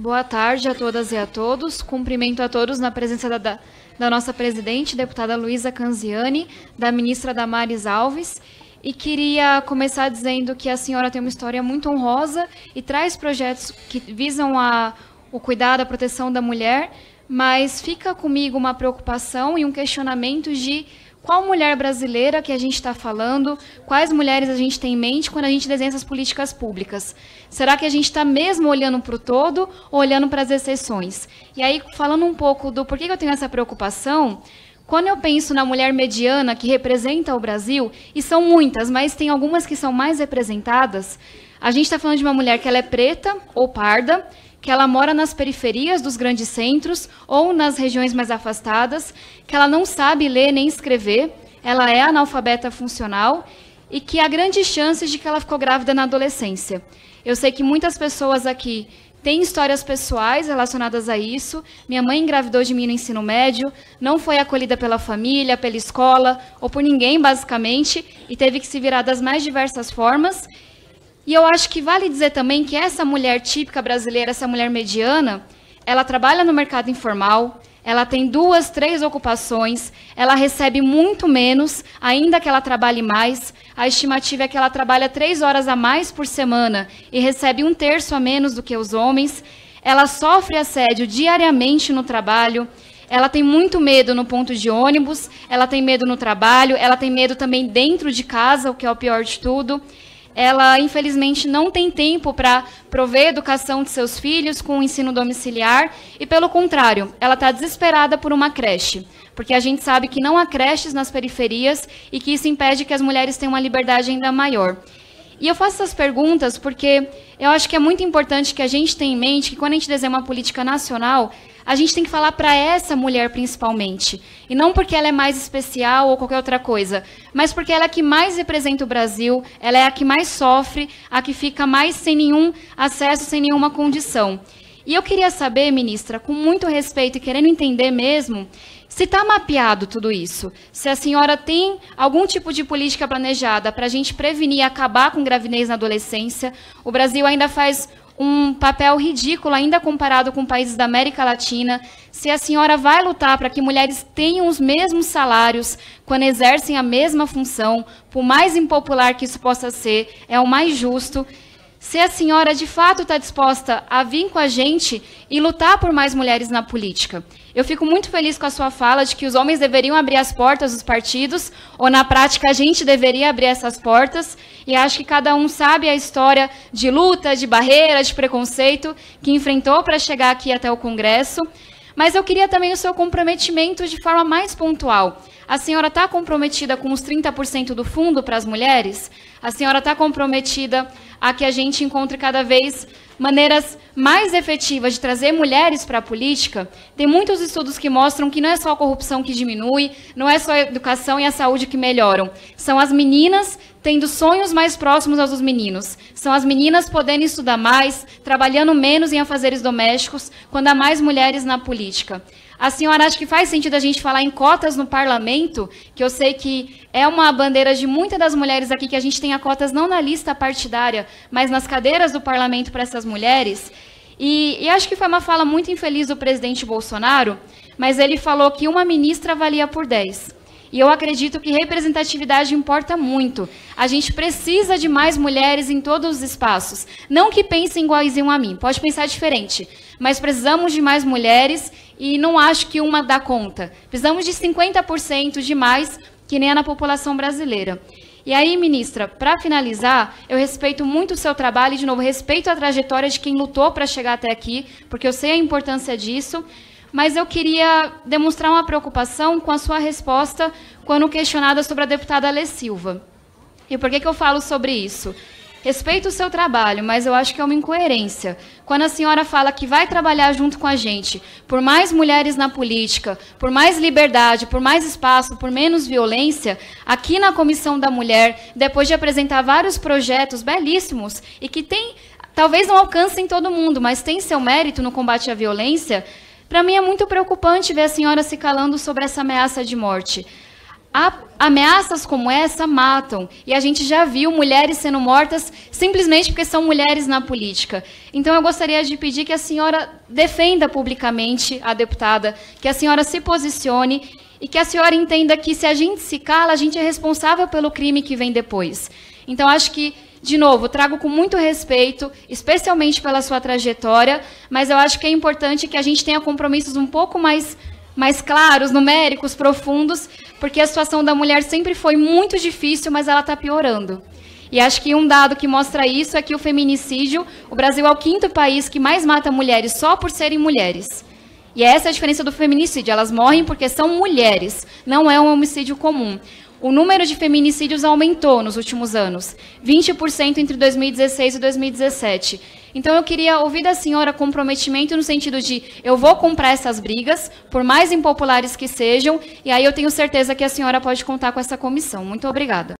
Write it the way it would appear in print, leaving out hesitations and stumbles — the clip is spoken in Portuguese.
Boa tarde a todas e a todos. Cumprimento a todos na presença da nossa presidente, deputada Luísa Canziani, da ministra Damares Alves. E queria começar dizendo que a senhora tem uma história muito honrosa e traz projetos que visam o cuidado, a proteção da mulher, mas fica comigo uma preocupação e um questionamento de qual mulher brasileira que a gente está falando, quais mulheres a gente tem em mente quando a gente desenha essas políticas públicas. Será que a gente está mesmo olhando para o todo ou olhando para as exceções? E aí, falando um pouco do porquê que eu tenho essa preocupação, quando eu penso na mulher mediana que representa o Brasil, e são muitas, mas tem algumas que são mais representadas, a gente está falando de uma mulher que ela é preta ou parda, que ela mora nas periferias dos grandes centros ou nas regiões mais afastadas, que ela não sabe ler nem escrever, ela é analfabeta funcional e que há grandes chances de que ela ficou grávida na adolescência. Eu sei que muitas pessoas aqui têm histórias pessoais relacionadas a isso. Minha mãe engravidou de mim no ensino médio, não foi acolhida pela família, pela escola ou por ninguém, basicamente, e teve que se virar das mais diversas formas. E eu acho que vale dizer também que essa mulher típica brasileira, essa mulher mediana, ela trabalha no mercado informal, ela tem 2, 3 ocupações, ela recebe muito menos, ainda que ela trabalhe mais. A estimativa é que ela trabalha 3 horas a mais por semana e recebe 1/3 a menos do que os homens. Ela sofre assédio diariamente no trabalho, ela tem muito medo no ponto de ônibus, ela tem medo no trabalho, ela tem medo também dentro de casa, o que é o pior de tudo. Ela, infelizmente, não tem tempo para prover a educação de seus filhos com o ensino domiciliar e, pelo contrário, ela está desesperada por uma creche, porque a gente sabe que não há creches nas periferias e que isso impede que as mulheres tenham uma liberdade ainda maior. E eu faço essas perguntas porque eu acho que é muito importante que a gente tenha em mente que, quando a gente desenha uma política nacional, a gente tem que falar para essa mulher principalmente. E não porque ela é mais especial ou qualquer outra coisa, mas porque ela é a que mais representa o Brasil, ela é a que mais sofre, a que fica mais sem nenhum acesso, sem nenhuma condição. E eu queria saber, ministra, com muito respeito e querendo entender mesmo, se está mapeado tudo isso, se a senhora tem algum tipo de política planejada para a gente prevenir e acabar com gravidez na adolescência. O Brasil ainda faz um papel ridículo, ainda comparado com países da América Latina. Se a senhora vai lutar para que mulheres tenham os mesmos salários quando exercem a mesma função, por mais impopular que isso possa ser, é o mais justo. Se a senhora, de fato, está disposta a vir com a gente e lutar por mais mulheres na política. Eu fico muito feliz com a sua fala de que os homens deveriam abrir as portas dos partidos, ou, na prática, a gente deveria abrir essas portas, e acho que cada um sabe a história de luta, de barreira, de preconceito que enfrentou para chegar aqui até o Congresso. Mas eu queria também o seu comprometimento de forma mais pontual. A senhora está comprometida com os 30% do fundo para as mulheres? A senhora está comprometida a que a gente encontre cada vez maneiras mais efetivas de trazer mulheres para a política? Tem muitos estudos que mostram que não é só a corrupção que diminui, não é só a educação e a saúde que melhoram. São as meninas tendo sonhos mais próximos aos dos meninos. São as meninas podendo estudar mais, trabalhando menos em afazeres domésticos, quando há mais mulheres na política. A senhora acha que faz sentido a gente falar em cotas no parlamento, que eu sei que é uma bandeira de muitas das mulheres aqui, que a gente tenha cotas não na lista partidária, mas nas cadeiras do parlamento para essas mulheres? E acho que foi uma fala muito infeliz do presidente Bolsonaro, mas ele falou que uma ministra valia por 10. E eu acredito que representatividade importa muito. A gente precisa de mais mulheres em todos os espaços. Não que pensem iguaizinho a mim, pode pensar diferente. Mas precisamos de mais mulheres e não acho que uma dá conta. Precisamos de 50% de mais, que nem é na população brasileira. E aí, ministra, para finalizar, eu respeito muito o seu trabalho e, de novo, respeito a trajetória de quem lutou para chegar até aqui, porque eu sei a importância disso. Mas eu queria demonstrar uma preocupação com a sua resposta quando questionada sobre a deputada Alê Silva. E por que eu falo sobre isso? Respeito o seu trabalho, mas eu acho que é uma incoerência. Quando a senhora fala que vai trabalhar junto com a gente por mais mulheres na política, por mais liberdade, por mais espaço, por menos violência, aqui na Comissão da Mulher, depois de apresentar vários projetos belíssimos e que talvez não alcancem todo mundo, mas tem seu mérito no combate à violência, para mim é muito preocupante ver a senhora se calando sobre essa ameaça de morte. Ameaças como essa matam. E a gente já viu mulheres sendo mortas simplesmente porque são mulheres na política. Então, eu gostaria de pedir que a senhora defenda publicamente a deputada, que a senhora se posicione e que a senhora entenda que, se a gente se cala, a gente é responsável pelo crime que vem depois. Então, acho que, de novo, trago com muito respeito, especialmente pela sua trajetória, mas eu acho que é importante que a gente tenha compromissos um pouco mais claros, numéricos, profundos, porque a situação da mulher sempre foi muito difícil, mas ela está piorando. E acho que um dado que mostra isso é que o feminicídio, o Brasil é o 5º país que mais mata mulheres só por serem mulheres. E essa é a diferença do feminicídio, elas morrem porque são mulheres, não é um homicídio comum. O número de feminicídios aumentou nos últimos anos, 20% entre 2016 e 2017. Então, eu queria ouvir da senhora comprometimento no sentido de eu vou comprar essas brigas, por mais impopulares que sejam, e aí eu tenho certeza que a senhora pode contar com essa comissão. Muito obrigada.